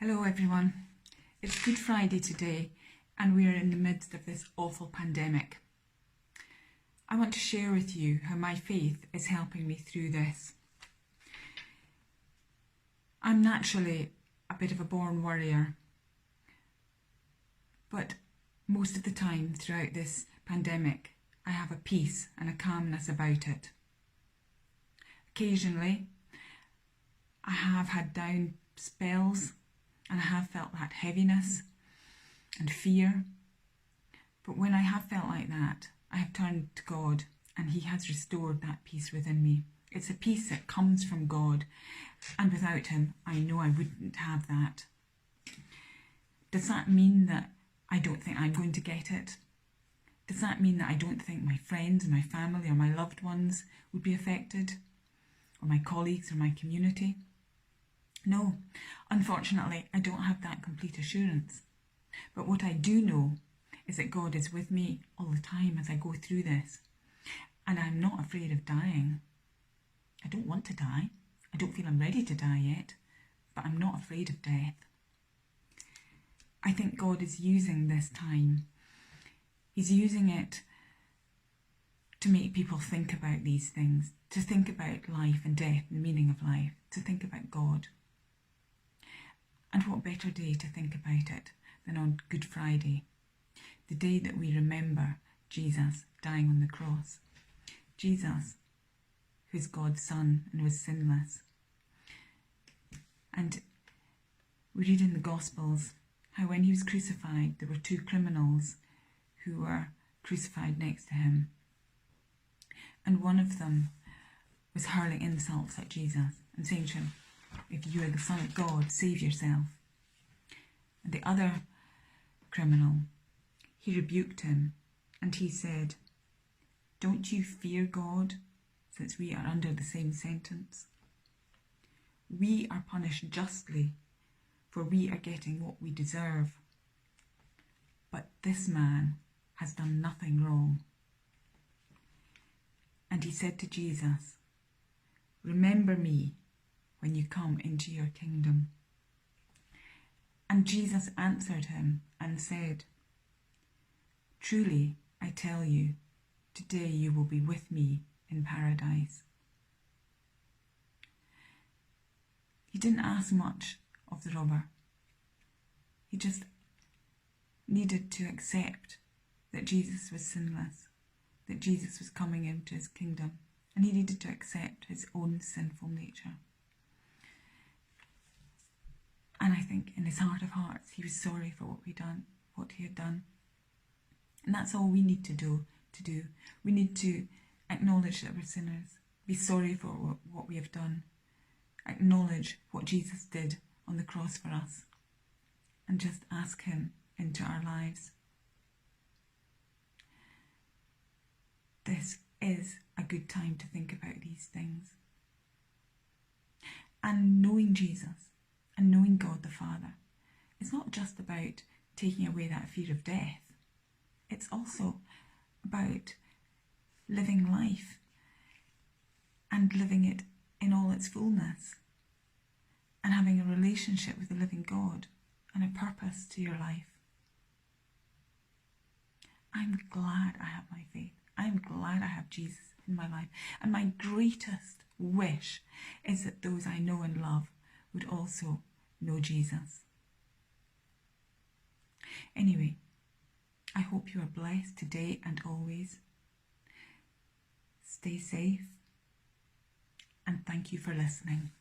Hello everyone, it's Good Friday today and we are in the midst of this awful pandemic. I want to share with you how my faith is helping me through this. I'm naturally a bit of a born worrier, but most of the time throughout this pandemic I have a peace and a calmness about it. Occasionally I have had down spells and I have felt that heaviness and fear. But when I have felt like that, I have turned to God and He has restored that peace within me. It's a peace that comes from God, and without Him, I know I wouldn't have that. Does that mean that I don't think I'm going to get it? Does that mean that I don't think my friends and my family or my loved ones would be affected? Or my colleagues or my community? No, unfortunately, I don't have that complete assurance. But what I do know is that God is with me all the time as I go through this. And I'm not afraid of dying. I don't want to die. I don't feel I'm ready to die yet, but I'm not afraid of death. I think God is using this time. He's using it to make people think about these things, to think about life and death, the meaning of life, to think about God. And what better day to think about it than on Good Friday, the day that we remember Jesus dying on the cross. Jesus, who is God's Son and was sinless. And we read in the Gospels how when He was crucified, there were two criminals who were crucified next to Him. And one of them was hurling insults at Jesus and saying to Him, "If you are the Son of God, save yourself." And the other criminal, he rebuked him and he said, "Don't you fear God, since we are under the same sentence? We are punished justly, for we are getting what we deserve. But this man has done nothing wrong." And he said to Jesus, "Remember me when you come into your kingdom." And Jesus answered him and said, "Truly, I tell you, today you will be with me in paradise." He didn't ask much of the robber. He just needed to accept that Jesus was sinless, that Jesus was coming into His kingdom, and he needed to accept his own sinful nature. And I think in his heart of hearts, he was sorry for what he had done. And that's all we need to do. We need to acknowledge that we're sinners, be sorry for what we have done, acknowledge what Jesus did on the cross for us, and just ask Him into our lives. This is a good time to think about these things. And knowing Jesus and knowing God the Father, it's not just about taking away that fear of death. It's also about living life and living it in all its fullness and having a relationship with the living God and a purpose to your life. I'm glad I have my faith. I'm glad I have Jesus in my life. And my greatest wish is that those I know and love would also know Jesus. Anyway, I hope you are blessed today and always. Stay safe, and thank you for listening.